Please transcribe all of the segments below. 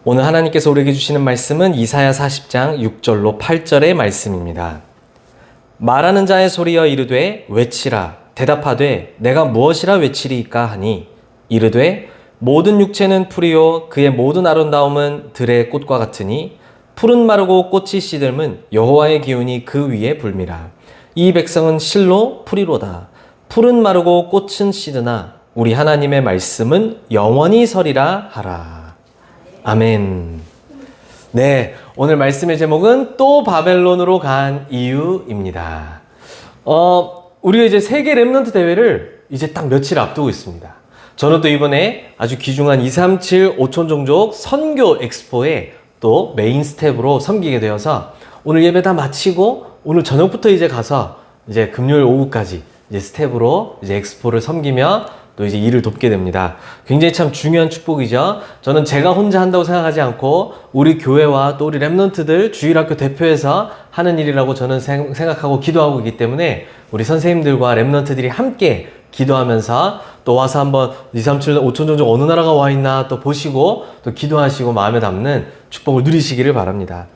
오늘 하나님께서 우리에게 주시는 말씀은 이사야 40장 6절로 8절의 말씀입니다. 말하는 자의 소리여 이르되 외치라. 대답하되 내가 무엇이라 외치리이까 하니 이르되 모든 육체는 풀이요 그의 모든 아름다움은 들의 꽃과 같으니 풀은 마르고 꽃이 시들면 여호와의 기운이 그 위에 불미라. 이 백성은 실로 풀이로다. 풀은 마르고 꽃은 시드나 우리 하나님의 말씀은 영원히 서리라 하라. 아멘. 네, 오늘 말씀의 제목은 또 바벨론으로 간 이유입니다. 우리가 이제 세계 렘넌트 대회를 이제 딱 며칠 앞두고 있습니다. 저는 또 이번에 아주 귀중한 237 5천 종족 선교 엑스포에 또 메인 스텝으로 섬기게 되어서 오늘 예배 다 마치고 오늘 저녁부터 이제 가서 이제 금요일 오후까지 이제 스텝으로 이제 엑스포를 섬기며 또 이제 일을 돕게 됩니다. 굉장히 참 중요한 축복이죠. 저는 제가 혼자 한다고 생각하지 않고 우리 교회와 또 우리 렘넌트들 주일학교 대표해서 하는 일이라고 저는 생각하고 기도하고 있기 때문에 우리 선생님들과 렘넌트들이 함께 기도하면서 또 와서 한번 237 5천 종족 어느 나라가 와 있나 또 보시고 또 기도하시고 마음에 담는 축복을 누리시기를 바랍니다.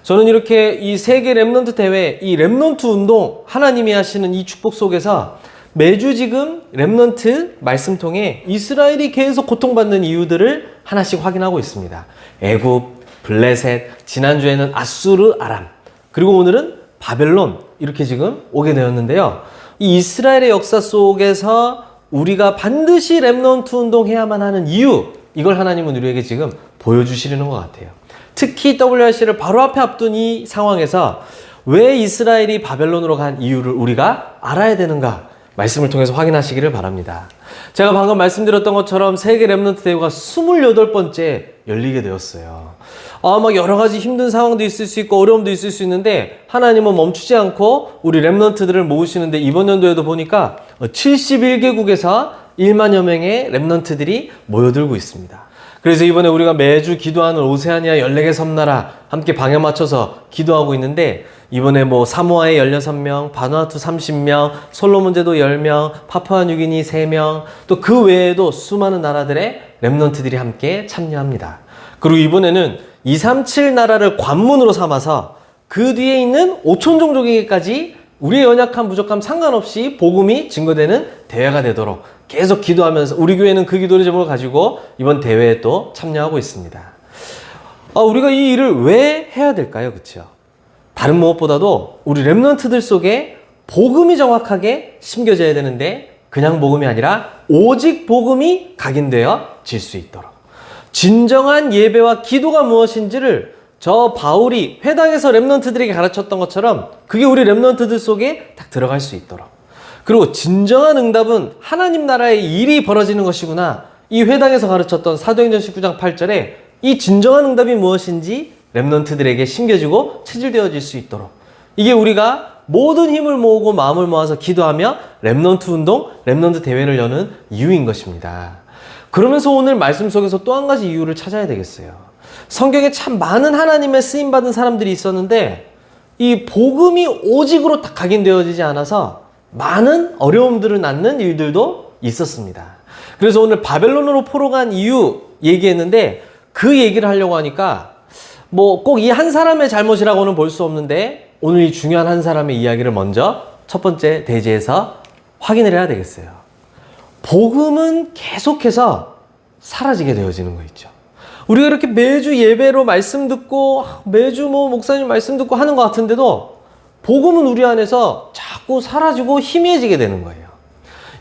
저는 이렇게 이 세계 렘넌트 대회, 이 렘넌트 운동, 하나님이 하시는 이 축복 속에서 매주 지금 렘넌트 말씀 통해 이스라엘이 계속 고통받는 이유들을 하나씩 확인하고 있습니다. 애굽, 블레셋, 지난주에는 아수르, 아람, 그리고 오늘은 바벨론 이렇게 지금 오게 되었는데요. 이 이스라엘의 역사 속에서 우리가 반드시 렘넌트 운동해야만 하는 이유, 이걸 하나님은 우리에게 지금 보여주시려는 것 같아요. 특히 WRC를 바로 앞에 앞둔 이 상황에서 왜 이스라엘이 바벨론으로 간 이유를 우리가 알아야 되는가? 말씀을 통해서 확인하시기를 바랍니다. 제가 방금 말씀드렸던 것처럼 세계 렘넌트 대회가 28번째 열리게 되었어요. 막 여러 가지 힘든 상황도 있을 수 있고 어려움도 있을 수 있는데 하나님은 멈추지 않고 우리 렘넌트들을 모으시는데 이번 연도에도 보니까 71개국에서 1만여 명의 렘넌트들이 모여들고 있습니다. 그래서 이번에 우리가 매주 기도하는 오세아니아 14개 섬나라 함께 방향 맞춰서 기도하고 있는데 이번에 사모아에 16명, 바누아투 30명, 솔로몬 제도 10명, 파푸아뉴기니 3명, 또 그 외에도 수많은 나라들의 렘넌트들이 함께 참여합니다. 그리고 이번에는 237 나라를 관문으로 삼아서 그 뒤에 있는 5천 종족에게까지 우리의 연약함, 부족함 상관없이 복음이 증거되는 대회가 되도록 계속 기도하면서 우리 교회는 그 기도의 제목을 가지고 이번 대회에 또 참여하고 있습니다. 우리가 이 일을 왜 해야 될까요? 그렇죠? 다른 무엇보다도 우리 렘넌트들 속에 복음이 정확하게 심겨져야 되는데 그냥 복음이 아니라 오직 복음이 각인되어질 수 있도록 진정한 예배와 기도가 무엇인지를 저 바울이 회당에서 렘넌트들에게 가르쳤던 것처럼 그게 우리 렘넌트들 속에 딱 들어갈 수 있도록 그리고 진정한 응답은 하나님 나라의 일이 벌어지는 것이구나. 이 회당에서 가르쳤던 사도행전 19장 8절에 이 진정한 응답이 무엇인지 렘넌트들에게 심겨지고 체질되어질 수 있도록 이게 우리가 모든 힘을 모으고 마음을 모아서 기도하며 렘넌트 운동, 렘넌트 대회를 여는 이유인 것입니다. 그러면서 오늘 말씀 속에서 또 한 가지 이유를 찾아야 되겠어요. 성경에 참 많은 하나님의 쓰임받은 사람들이 있었는데 이 복음이 오직으로 딱 각인되어지지 않아서 많은 어려움들을 낳는 일들도 있었습니다. 그래서 오늘 바벨론으로 포로 간 이유 얘기했는데 그 얘기를 하려고 하니까 꼭 이 한 사람의 잘못이라고는 볼 수 없는데 오늘 이 중요한 한 사람의 이야기를 먼저 첫 번째 대지에서 확인을 해야 되겠어요. 복음은 계속해서 사라지게 되어지는 거 있죠. 우리가 이렇게 매주 예배로 말씀 듣고 매주 목사님 말씀 듣고 하는 것 같은데도 복음은 우리 안에서 자꾸 사라지고 희미해지게 되는 거예요.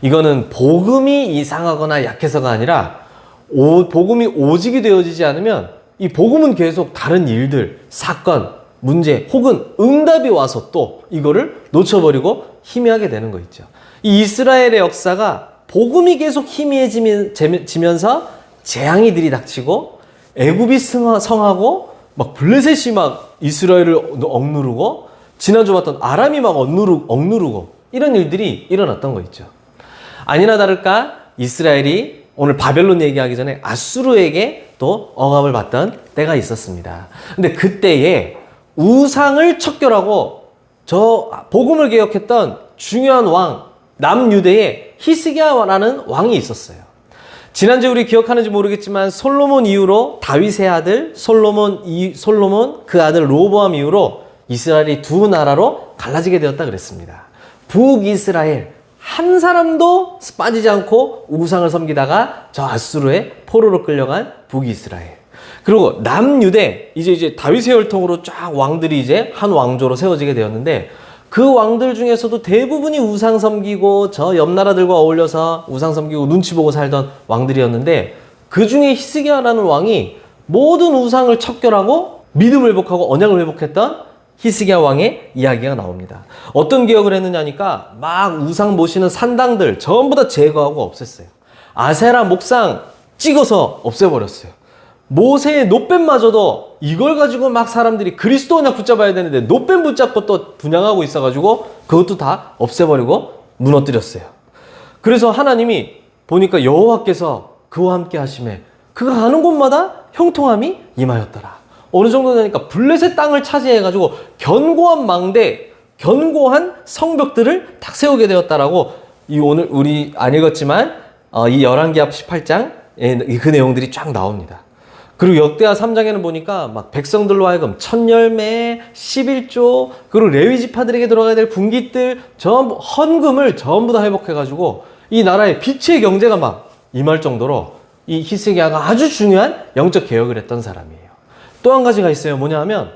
이거는 복음이 이상하거나 약해서가 아니라 복음이 오직이 되어지지 않으면 이 복음은 계속 다른 일들, 사건, 문제 혹은 응답이 와서 또 이거를 놓쳐버리고 희미하게 되는 거 있죠. 이 이스라엘의 역사가 복음이 계속 희미해지면서 재앙이 들이닥치고 애굽이 성하고 블레셋이 이스라엘을 억누르고 지난주 봤던 아람이 억누르고 이런 일들이 일어났던 거 있죠. 아니나 다를까 이스라엘이 오늘 바벨론 얘기하기 전에 아수르에게 또 억압을 받던 때가 있었습니다. 근데 그때에 우상을 척결하고 저 복음을 개혁했던 중요한 왕, 남유대에 히스기야라는 왕이 있었어요. 지난주에 우리 기억하는지 모르겠지만 솔로몬 이후로 다윗의 아들 솔로몬 그 아들 로보암 이후로 이스라엘이 두 나라로 갈라지게 되었다 그랬습니다. 북이스라엘 한 사람도 빠지지 않고 우상을 섬기다가 저 아수르의 포로로 끌려간 북이스라엘. 그리고 남유대 이제 다윗의 혈통으로 쫙 왕들이 이제 한 왕조로 세워지게 되었는데 그 왕들 중에서도 대부분이 우상 섬기고 저 옆 나라들과 어울려서 우상 섬기고 눈치 보고 살던 왕들이었는데 그 중에 히스기야라는 왕이 모든 우상을 척결하고 믿음을 회복하고 언약을 회복했던 히스기야 왕의 이야기가 나옵니다. 어떤 기억을 했느냐니까 막 우상 모시는 산당들 전부 다 제거하고 없앴어요. 아세라 목상 찍어서 없애버렸어요. 모세의 놋뱀마저도 이걸 가지고 막 사람들이 그리스도 언약 붙잡아야 되는데 놋뱀 붙잡고 또 분양하고 있어가지고 그것도 다 없애버리고 무너뜨렸어요. 그래서 하나님이 보니까 여호와께서 그와 함께 하심에 그가 가는 곳마다 형통함이 임하였더라. 어느 정도 되니까 블레셋 땅을 차지해가지고 견고한 망대, 견고한 성벽들을 딱 세우게 되었다라고 이 오늘 우리 안 읽었지만 이 열왕기하 18장에 그 내용들이 쫙 나옵니다. 그리고 역대하 3장에는 보니까 막 백성들로 하여금 첫 열매, 11조, 그리고 레위 지파들에게 들어가야 될 분깃들, 전부 헌금을 전부 다 회복해가지고 이 나라의 빛의 경제가 막 임할 정도로 이 히스기야가 아주 중요한 영적 개혁을 했던 사람이에요. 또 한 가지가 있어요. 뭐냐 하면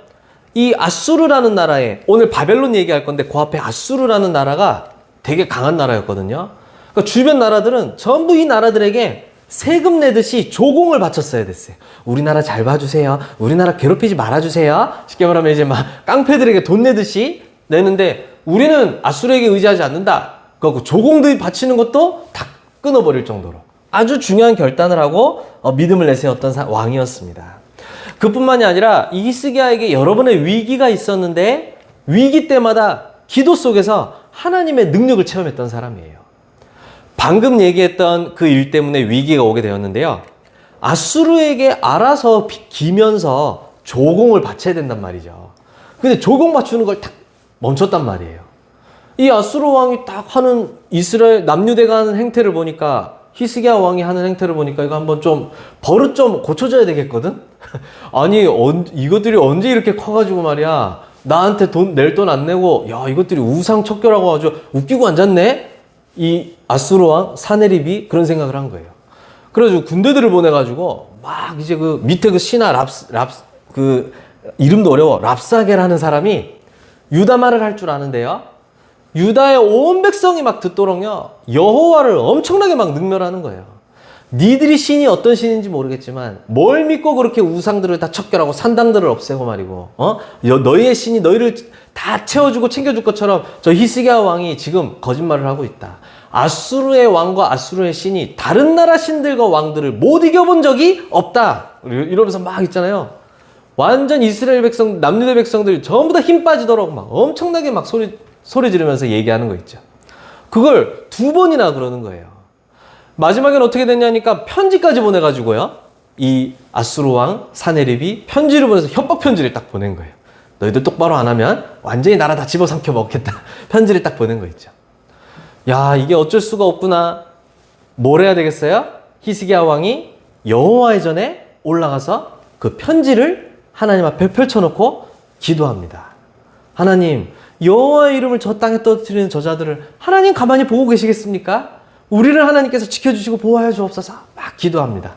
이 아수르라는 나라에 오늘 바벨론 얘기할 건데 그 앞에 아수르라는 나라가 되게 강한 나라였거든요. 그러니까 주변 나라들은 전부 이 나라들에게 세금 내듯이 조공을 바쳤어야 됐어요. 우리나라 잘 봐주세요. 우리나라 괴롭히지 말아주세요. 쉽게 말하면 이제 막 깡패들에게 돈 내듯이 내는데 우리는 아수르에게 의지하지 않는다. 그 조공들이 바치는 것도 다 끊어버릴 정도로 아주 중요한 결단을 하고 믿음을 내세웠던 왕이었습니다. 그뿐만이 아니라 이 히스기야에게 여러 번의 위기가 있었는데 위기 때마다 기도 속에서 하나님의 능력을 체험했던 사람이에요. 방금 얘기했던 그 일 때문에 위기가 오게 되었는데요. 아수르에게 알아서 기면서 조공을 바쳐야 된단 말이죠. 근데 조공 바추는 걸 딱 멈췄단 말이에요. 이 아수르 왕이 딱 하는 이스라엘 남유대가 하는 행태를 보니까 히스기야 왕이 하는 행태를 보니까 이거 한번 좀 버릇 좀 고쳐줘야 되겠거든? 아니 이것들이 언제 이렇게 커가지고 말이야 나한테 낼 돈 안 내고 야 이것들이 우상 척결하고 아주 웃기고 앉았네? 이 아수르 왕 사네립이 그런 생각을 한 거예요. 그래가지고 군대들을 보내가지고 막 이제 그 밑에 그 신하 그 이름도 어려워 랍사게라는 사람이 유다 말을 할 줄 아는데요. 유다의 온 백성이 막 듣도록요 여호와를 엄청나게 막 능멸하는 거예요. 니들이 신이 어떤 신인지 모르겠지만 뭘 믿고 그렇게 우상들을 다 척결하고 산당들을 없애고 말이고 너희의 신이 너희를 다 채워주고 챙겨줄 것처럼 저 히스기야 왕이 지금 거짓말을 하고 있다. 아수르의 왕과 아수르의 신이 다른 나라 신들과 왕들을 못 이겨본 적이 없다. 이러면서 막 있잖아요. 완전 이스라엘 백성, 남유대 백성들 전부 다 힘 빠지도록 막 엄청나게 막 소리 지르면서 얘기하는 거 있죠. 그걸 2번이나 그러는 거예요. 마지막엔 어떻게 됐냐니까 편지까지 보내가지고요. 이 아수르 왕 사네립이 편지를 보내서 협박 편지를 딱 보낸 거예요. 너희들 똑바로 안 하면 완전히 나라 다 집어삼켜 먹겠다. 편지를 딱 보낸 거 있죠. 야 이게 어쩔 수가 없구나. 뭘 해야 되겠어요? 히스기야 왕이 여호와의 전에 올라가서 그 편지를 하나님 앞에 펼쳐놓고 기도합니다. 하나님 여호와의 이름을 저 땅에 떨어뜨리는 저자들을 하나님 가만히 보고 계시겠습니까? 우리를 하나님께서 지켜주시고 보호하여 주옵소서 막 기도합니다.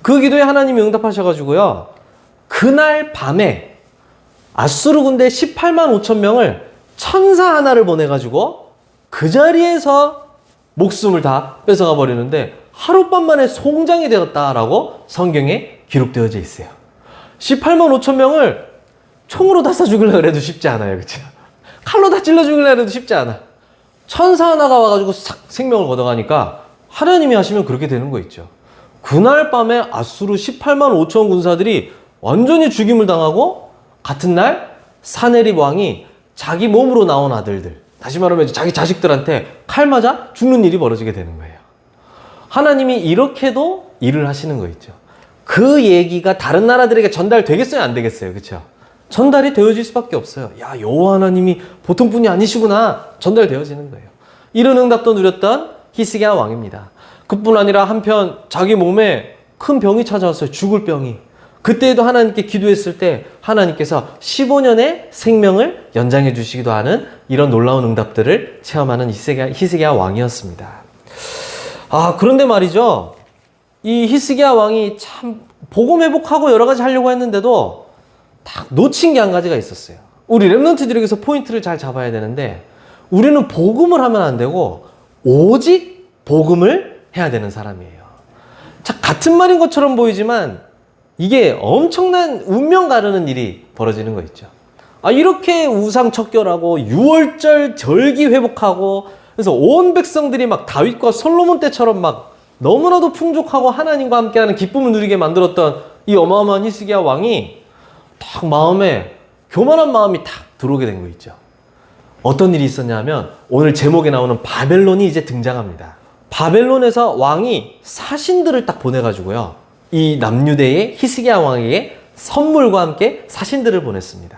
그 기도에 하나님이 응답하셔가지고요. 그날 밤에 아수르 군대 18만 5천 명을 천사 하나를 보내가지고 그 자리에서 목숨을 다 뺏어가 버리는데 하룻밤 만에 송장이 되었다라고 성경에 기록되어져 있어요. 18만 5천 명을 총으로 다 쏴 죽이려고 해도 쉽지 않아요. 그렇죠? 칼로 다 찔러 죽이려고 해도 쉽지 않아. 천사 하나가 와가지고 싹 생명을 걷어가니까 하나님이 하시면 그렇게 되는 거 있죠. 그날 밤에 아수르 18만 5천 군사들이 완전히 죽임을 당하고 같은 날 사네립 왕이 자기 몸으로 나온 아들들, 다시 말하면 자기 자식들한테 칼 맞아 죽는 일이 벌어지게 되는 거예요. 하나님이 이렇게도 일을 하시는 거 있죠. 그 얘기가 다른 나라들에게 전달되겠어요? 안 되겠어요? 그렇죠? 전달이 되어질 수밖에 없어요. 야, 여호와 하나님이 보통 분이 아니시구나. 전달되어지는 거예요. 이런 응답도 누렸던 히스기야 왕입니다. 그뿐 아니라 한편 자기 몸에 큰 병이 찾아왔어요. 죽을 병이. 그때에도 하나님께 기도했을 때 하나님께서 15년의 생명을 연장해 주시기도 하는 이런 놀라운 응답들을 체험하는 히스기야 왕이었습니다. 그런데 말이죠. 이 히스기야 왕이 참 복음 회복하고 여러 가지 하려고 했는데도 딱 놓친 게 한 가지가 있었어요. 우리 렘넌트들에게서 포인트를 잘 잡아야 되는데 우리는 복음을 하면 안 되고 오직 복음을 해야 되는 사람이에요. 자, 같은 말인 것처럼 보이지만 이게 엄청난 운명 가르는 일이 벌어지는 거 있죠. 이렇게 우상 척결하고 유월절 절기 회복하고 그래서 온 백성들이 막 다윗과 솔로몬 때처럼 막 너무나도 풍족하고 하나님과 함께하는 기쁨을 누리게 만들었던 이 어마어마한 히스기야 왕이 딱 마음에 교만한 마음이 탁 들어오게 된 거 있죠. 어떤 일이 있었냐면 오늘 제목에 나오는 바벨론이 이제 등장합니다. 바벨론에서 왕이 사신들을 딱 보내가지고요. 이 남유대의 히스기야 왕에게 선물과 함께 사신들을 보냈습니다.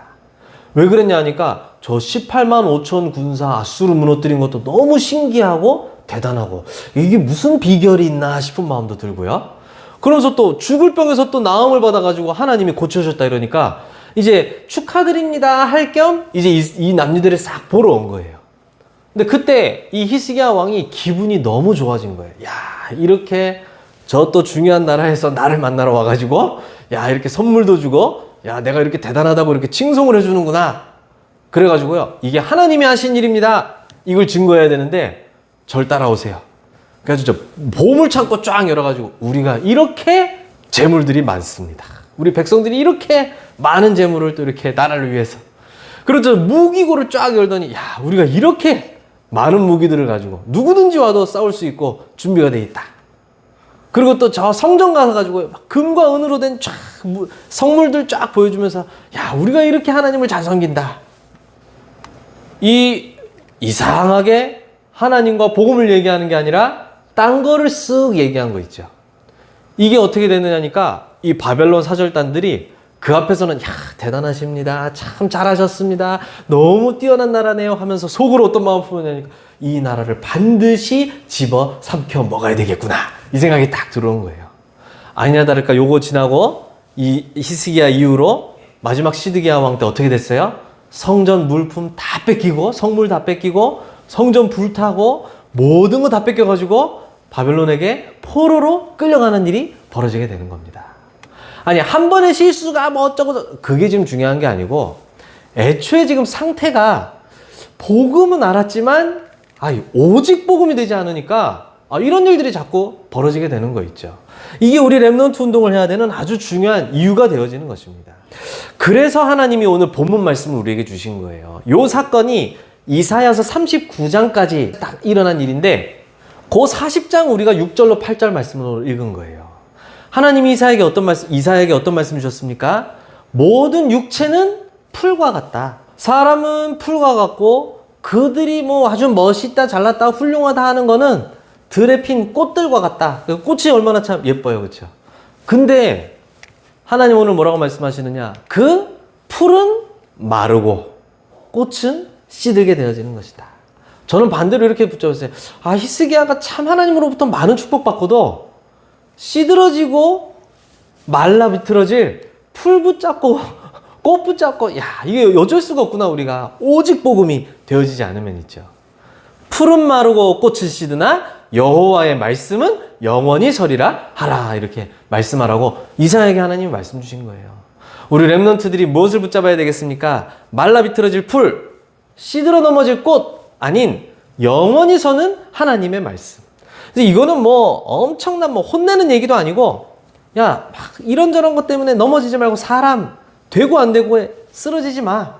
왜 그랬냐 하니까 저 18만 5천 군사 아수르 무너뜨린 것도 너무 신기하고 대단하고 이게 무슨 비결이 있나 싶은 마음도 들고요. 그러면서 또 죽을 병에서 또 나음을 받아가지고 하나님이 고쳐주셨다 이러니까 이제 축하드립니다 할 겸 이제 이 남유대를 싹 보러 온 거예요. 근데 그때 이 히스기야 왕이 기분이 너무 좋아진 거예요. 야, 이렇게 저 또 중요한 나라에서 나를 만나러 와가지고 야, 이렇게 선물도 주고 야, 내가 이렇게 대단하다고 이렇게 칭송을 해주는구나. 그래가지고요, 이게 하나님이 하신 일입니다. 이걸 증거해야 되는데 절 따라오세요. 그래서 저 보물창고 쫙 열어가지고 우리가 이렇게 재물들이 많습니다. 우리 백성들이 이렇게 많은 재물을 또 이렇게 나라를 위해서. 그리고 무기고를 쫙 열더니 야, 우리가 이렇게 많은 무기들을 가지고 누구든지 와도 싸울 수 있고 준비가 돼 있다. 그리고 또 저 성전 가서 가지고 금과 은으로 된 쫙 성물들 쫙 보여주면서 야, 우리가 이렇게 하나님을 잘 섬긴다. 이상하게 하나님과 복음을 얘기하는 게 아니라 딴 거를 쓱 얘기한 거 있죠. 이게 어떻게 되느냐니까 이 바벨론 사절단들이 그 앞에서는 야, 대단하십니다. 참 잘하셨습니다. 너무 뛰어난 나라네요 하면서 속으로 어떤 마음을 품었냐니까 이 나라를 반드시 집어 삼켜 먹어야 되겠구나. 이 생각이 딱 들어온 거예요. 아니나 다를까 요거 지나고 이 히스기야 이후로 마지막 시드기야 왕 때 어떻게 됐어요? 성전 물품 다 뺏기고 성물 다 뺏기고 성전 불타고 모든 거 다 뺏겨가지고 바벨론에게 포로로 끌려가는 일이 벌어지게 되는 겁니다. 아니, 한 번의 실수가 뭐 어쩌고 그게 지금 중요한 게 아니고 애초에 지금 상태가 복음은 알았지만 오직 복음이 되지 않으니까 이런 일들이 자꾸 벌어지게 되는 거 있죠. 이게 우리 렘넌트 운동을 해야 되는 아주 중요한 이유가 되어지는 것입니다. 그래서 하나님이 오늘 본문 말씀을 우리에게 주신 거예요. 이 사건이 이사야서 39장까지 딱 일어난 일인데 그 40장 우리가 6절로 8절 말씀으로 읽은 거예요. 하나님이 이사야에게 어떤 말씀 주셨습니까? 모든 육체는 풀과 같다. 사람은 풀과 같고 그들이 뭐 아주 멋있다, 잘났다, 훌륭하다 하는 거는 들에 핀 꽃들과 같다. 꽃이 얼마나 참 예뻐요, 그렇죠? 근데 하나님 오늘 뭐라고 말씀하시느냐? 그 풀은 마르고 꽃은 시들게 되어지는 것이다. 저는 반대로 이렇게 붙잡았어요. 히스기야가 참 하나님으로부터 많은 축복받고도 시들어지고 말라 비틀어질 풀 붙잡고 꽃 붙잡고 이게 어쩔 수가 없구나. 우리가 오직 복음이 되어지지 않으면 있죠. 풀은 마르고 꽃은 시드나 여호와의 말씀은 영원히 서리라 하라. 이렇게 말씀하라고 이사야에게 하나님이 말씀 주신 거예요. 우리 렘넌트들이 무엇을 붙잡아야 되겠습니까? 말라 비틀어질 풀, 시들어 넘어질 꽃 아닌 영원히 서는 하나님의 말씀. 이거는 뭐 엄청난 혼내는 얘기도 아니고 막 이런저런 것 때문에 넘어지지 말고 사람 되고 안 되고에 쓰러지지 마.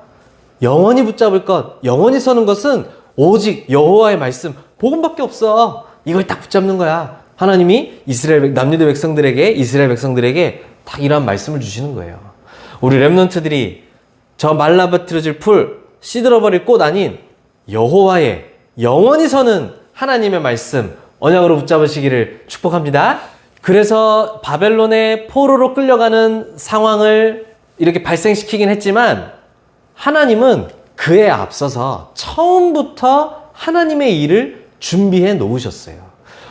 영원히 붙잡을 것, 영원히 서는 것은 오직 여호와의 말씀, 복음밖에 없어. 이걸 딱 붙잡는 거야. 하나님이 남유대 백성들에게, 이스라엘 백성들에게 딱 이러한 말씀을 주시는 거예요. 우리 렘넌트들이 저 말라비틀어질 풀, 시들어버릴 꽃 아닌 여호와의 영원히 서는 하나님의 말씀, 언약으로 붙잡으시기를 축복합니다. 그래서 바벨론의 포로로 끌려가는 상황을 이렇게 발생시키긴 했지만 하나님은 그에 앞서서 처음부터 하나님의 일을 준비해 놓으셨어요.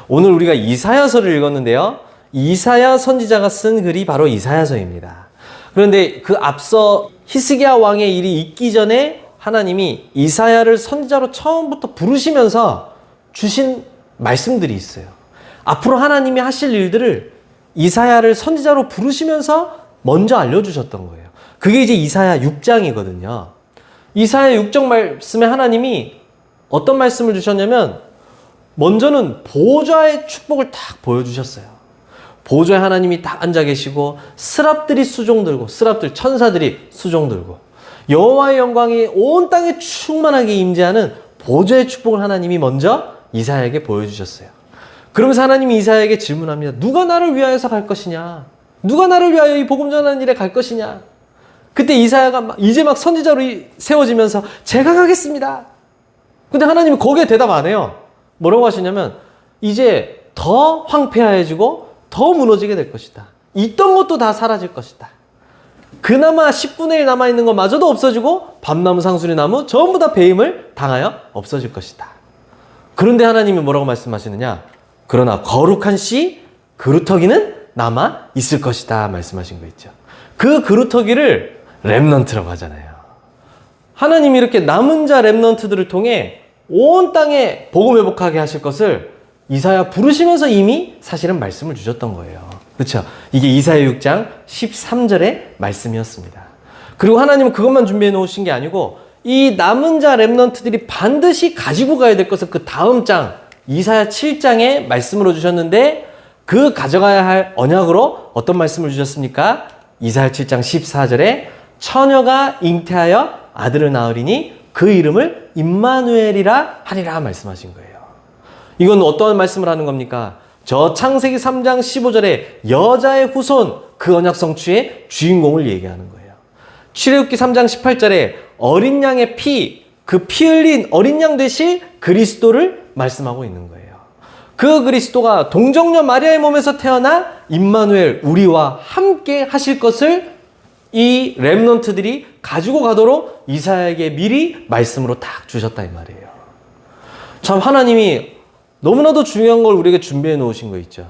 오늘 우리가 이사야서를 읽었는데요. 이사야 선지자가 쓴 글이 바로 이사야서입니다. 그런데 그 앞서 히스기야 왕의 일이 있기 전에 하나님이 이사야를 선지자로 처음부터 부르시면서 주신 말씀들이 있어요. 앞으로 하나님이 하실 일들을 이사야를 선지자로 부르시면서 먼저 알려주셨던 거예요. 그게 이제 이사야 6장이거든요. 이사야 6장 말씀에 하나님이 어떤 말씀을 주셨냐면 먼저는 보좌의 축복을 딱 보여주셨어요. 보좌에 하나님이 딱 앉아 계시고 스랍들이 수종 들고 스랍들 천사들이 수종 들고 여호와의 영광이 온 땅에 충만하게 임재하는 보좌의 축복을 하나님이 먼저 이사야에게 보여주셨어요. 그러면서 하나님이 이사야에게 질문합니다. 누가 나를 위하여서 갈 것이냐? 누가 나를 위하여 이 복음 전하는 일에 갈 것이냐? 그때 이사야가 이제 막 선지자로 세워지면서 제가 가겠습니다. 근데 하나님이 거기에 대답 안 해요. 뭐라고 하시냐면 이제 더 황폐해지고 더 무너지게 될 것이다. 있던 것도 다 사라질 것이다. 그나마 10분의 1 남아있는 것마저도 없어지고 밤나무 상수리나무 전부 다 배임을 당하여 없어질 것이다. 그런데 하나님이 뭐라고 말씀하시느냐? 그러나 거룩한 씨 그루터기는 남아 있을 것이다 말씀하신 거 있죠. 그 그루터기를 렘넌트라고 하잖아요. 하나님이 이렇게 남은 자 렘넌트들을 통해 온 땅에 복음 회복하게 하실 것을 이사야 부르시면서 이미 사실은 말씀을 주셨던 거예요. 그렇죠? 이게 이사야 6장 13절의 말씀이었습니다. 그리고 하나님은 그것만 준비해 놓으신 게 아니고 이 남은 자 렘넌트들이 반드시 가지고 가야 될 것을 그 다음 장 이사야 7장에 말씀으로 주셨는데 그 가져가야 할 언약으로 어떤 말씀을 주셨습니까? 이사야 7장 14절에 처녀가 잉태하여 아들을 낳으리니 그 이름을 임마누엘이라 하리라 말씀하신 거예요. 이건 어떠한 말씀을 하는 겁니까? 저 창세기 3장 15절에 여자의 후손 그 언약 성취의 주인공을 얘기하는 거예요. 출애굽기 3장 18절에 어린 양의 피, 그 피 흘린 어린 양 되실 그리스도를 말씀하고 있는 거예요. 그 그리스도가 동정녀 마리아의 몸에서 태어나 임마누엘 우리와 함께 하실 것을 이 렘넌트들이 가지고 가도록 이사야에게 미리 말씀으로 딱 주셨다 이 말이에요. 참 하나님이 너무나도 중요한 걸 우리에게 준비해 놓으신 거 있죠.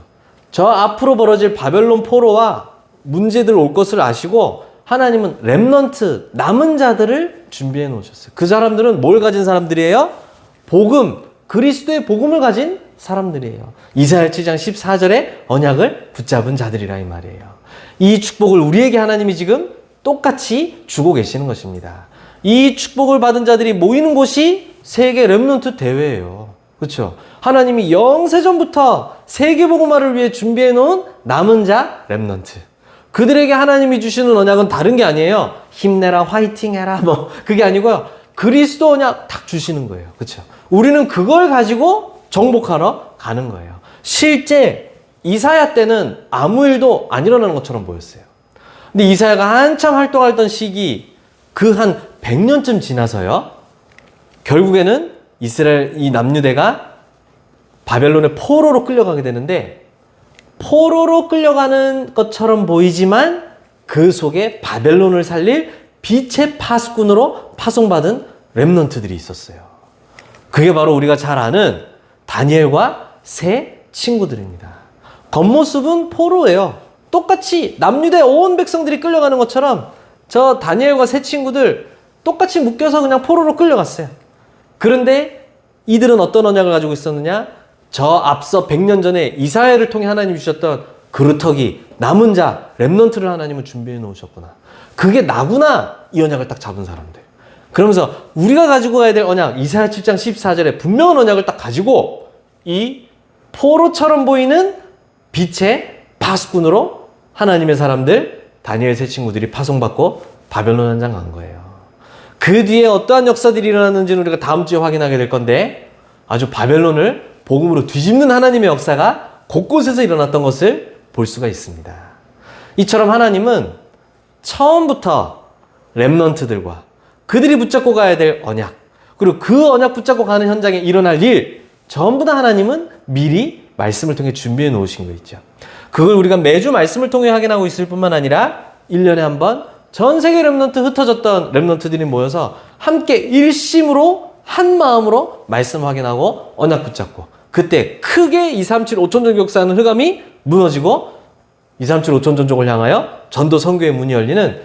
저 앞으로 벌어질 바벨론 포로와 문제들 올 것을 아시고 하나님은 렘넌트 남은 자들을 준비해 놓으셨어요. 그 사람들은 뭘 가진 사람들이에요? 복음, 그리스도의 복음을 가진 사람들이에요. 이사야 7장 14절에 언약을 붙잡은 자들이라 이 말이에요. 이 축복을 우리에게 하나님이 지금 똑같이 주고 계시는 것입니다. 이 축복을 받은 자들이 모이는 곳이 세계 렘넌트 대회예요. 그렇죠? 하나님이 영세전부터 세계복음화를 위해 준비해 놓은 남은 자 렘넌트. 그들에게 하나님이 주시는 언약은 다른 게 아니에요. 힘내라, 화이팅해라, 뭐 그게 아니고요. 그리스도 언약 딱 주시는 거예요. 그렇죠? 우리는 그걸 가지고 정복하러 가는 거예요. 실제 이사야 때는 아무 일도 안 일어나는 것처럼 보였어요. 근데 이사야가 한참 활동하던 시기 그 한 100년쯤 지나서요. 결국에는 이스라엘 이 남유대가 바벨론의 포로로 끌려가게 되는데 포로로 끌려가는 것처럼 보이지만 그 속에 바벨론을 살릴 빛의 파수꾼으로 파송받은 렘넌트들이 있었어요. 그게 바로 우리가 잘 아는 다니엘과 세 친구들입니다. 겉모습은 포로예요. 똑같이 남유대 온 백성들이 끌려가는 것처럼 저 다니엘과 세 친구들 똑같이 묶여서 그냥 포로로 끌려갔어요. 그런데 이들은 어떤 언약을 가지고 있었느냐? 저 앞서 100년 전에 이사야를 통해 하나님이 주셨던 그루터기, 남은 자, 렘넌트를 하나님은 준비해 놓으셨구나. 그게 나구나. 이 언약을 딱 잡은 사람들. 그러면서 우리가 가지고 가야 될 언약, 이사야 7장 14절에 분명한 언약을 딱 가지고 이 포로처럼 보이는 빛의 파수꾼으로 하나님의 사람들, 다니엘 세 친구들이 파송받고 바벨론 현장 간 거예요. 그 뒤에 어떠한 역사들이 일어났는지는 우리가 다음 주에 확인하게 될 건데 아주 바벨론을 복음으로 뒤집는 하나님의 역사가 곳곳에서 일어났던 것을 볼 수가 있습니다. 이처럼 하나님은 처음부터 렘넌트들과 그들이 붙잡고 가야 될 언약, 그리고 그 언약 붙잡고 가는 현장에 일어날 일 전부 다 하나님은 미리 말씀을 통해 준비해 놓으신 거 있죠. 그걸 우리가 매주 말씀을 통해 확인하고 있을 뿐만 아니라 1년에 한 번 전 세계 렘넌트 흩어졌던 렘넌트들이 모여서 함께 일심으로 한 마음으로 말씀 확인하고 언약 붙잡고 그때 크게 237 5천종 역사하는 흑암이 무너지고 237 5천종족을 향하여 전도 선교의 문이 열리는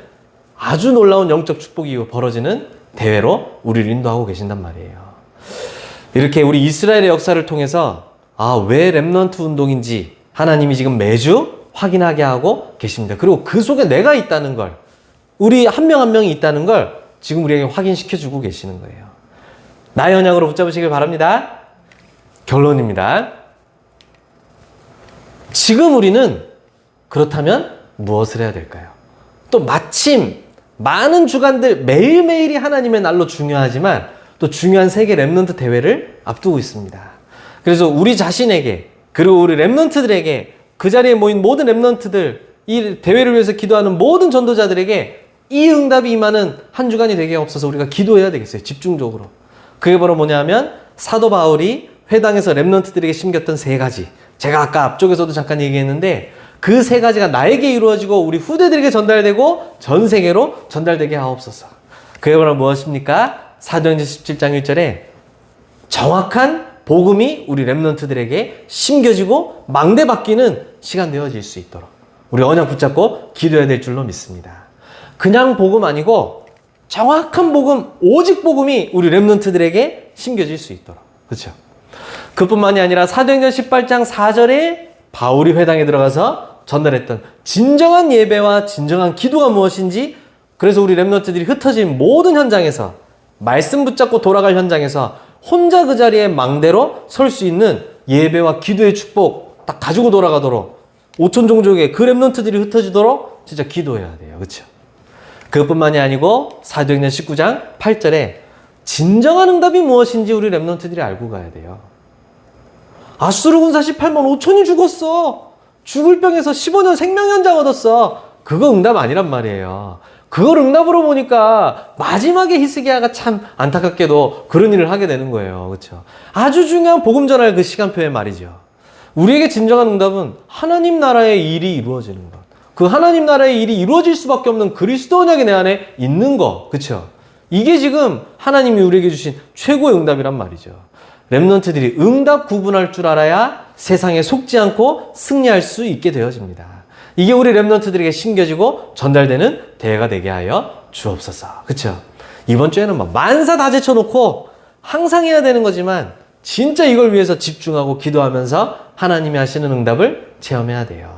아주 놀라운 영적 축복이 벌어지는 대회로 우리를 인도하고 계신단 말이에요. 이렇게 우리 이스라엘의 역사를 통해서 왜 렘넌트 운동인지 하나님이 지금 매주 확인하게 하고 계십니다. 그리고 그 속에 내가 있다는 걸, 우리 한 명 한 명이 있다는 걸 지금 우리에게 확인시켜주고 계시는 거예요. 나의 언약으로 붙잡으시길 바랍니다. 결론입니다. 지금 우리는 그렇다면 무엇을 해야 될까요? 또 마침 많은 주간들 매일매일이 하나님의 날로 중요하지만 또 중요한 세계 렘넌트 대회를 앞두고 있습니다. 그래서 우리 자신에게 그리고 우리 렘넌트들에게 그 자리에 모인 모든 렘넌트들, 이 대회를 위해서 기도하는 모든 전도자들에게 이 응답이 임하는 한 주간이 되게 없어서 우리가 기도해야 되겠어요. 집중적으로. 그게 바로 뭐냐면 사도 바울이 회당에서 렘넌트들에게 심겼던 3가지. 제가 아까 앞쪽에서도 잠깐 얘기했는데 그 3가지가 나에게 이루어지고 우리 후대들에게 전달되고 전 세계로 전달되게 하옵소서. 그게 바로 무엇입니까? 사도행전 17장 1절에 정확한 복음이 우리 렘넌트들에게 심겨지고 망대바뀌는 시간 되어질 수 있도록 우리 언약 붙잡고 기도해야 될 줄로 믿습니다. 그냥 복음 아니고 정확한 복음, 오직 복음이 우리 렘넌트들에게 심겨질 수 있도록. 그렇죠? 그뿐만이 아니라 사도행전 18장 4절에 바울이 회당에 들어가서 전달했던 진정한 예배와 진정한 기도가 무엇인지, 그래서 우리 렘넌트들이 흩어진 모든 현장에서 말씀 붙잡고 돌아갈 현장에서 혼자 그 자리에 망대로 설 수 있는 예배와 기도의 축복 딱 가지고 돌아가도록 5천 종족의 그 렘넌트들이 흩어지도록 진짜 기도해야 돼요. 그렇죠? 그것뿐만이 아니고 사도행전 19장 8절에 진정한 응답이 무엇인지 우리 렘넌트들이 알고 가야 돼요. 아수르 군사 18만 5천이 죽었어. 죽을 병에서 15년 생명연장 얻었어. 그거 응답 아니란 말이에요. 그걸 응답으로 보니까 마지막에 히스기야가 참 안타깝게도 그런 일을 하게 되는 거예요. 그렇죠? 아주 중요한 복음 전할 그 시간표의 말이죠. 우리에게 진정한 응답은 하나님 나라의 일이 이루어지는 것. 그 하나님 나라의 일이 이루어질 수밖에 없는 그리스도 언약이 내 안에 있는 거. 그렇죠? 이게 지금 하나님이 우리에게 주신 최고의 응답이란 말이죠. 렘넌트들이 응답 구분할 줄 알아야 세상에 속지 않고 승리할 수 있게 되어집니다. 이게 우리 렘넌트들에게 심겨지고 전달되는 대회가 되게 하여 주옵소서. 그렇죠? 이번 주에는 막 만사 다 제쳐놓고 항상 해야 되는 거지만 진짜 이걸 위해서 집중하고 기도하면서 하나님이 하시는 응답을 체험해야 돼요.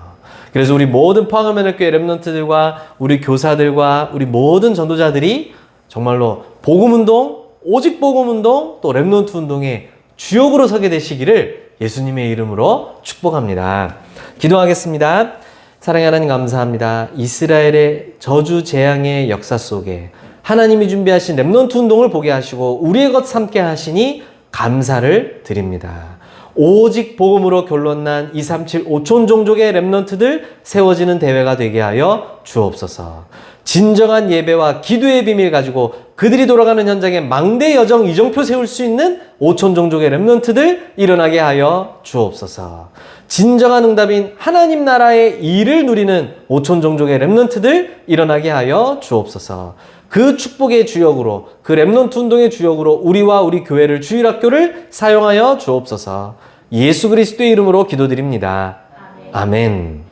그래서 우리 모든 포항을면역교회 렘넌트들과 우리 교사들과 우리 모든 전도자들이 정말로 복음운동, 오직 복음운동, 또 렘넌트 운동의 주역으로 서게 되시기를 예수님의 이름으로 축복합니다. 기도하겠습니다. 사랑의 하나님 감사합니다. 이스라엘의 저주 재앙의 역사 속에 하나님이 준비하신 렘넌트 운동을 보게 하시고 우리의 것 삼게 하시니 감사를 드립니다. 오직 복음으로 결론난 237 5천 종족의 렘넌트들 세워지는 대회가 되게 하여 주옵소서. 진정한 예배와 기도의 비밀 가지고 그들이 돌아가는 현장에 망대 여정 이정표 세울 수 있는 5천 종족의 렘넌트들 일어나게 하여 주옵소서. 진정한 응답인 하나님 나라의 일을 누리는 5천 종족의 렘넌트들 일어나게 하여 주옵소서. 그 축복의 주역으로, 그 렘넌트 운동의 주역으로 우리와 우리 교회를 주일학교를 사용하여 주옵소서. 예수 그리스도의 이름으로 기도드립니다. 아멘.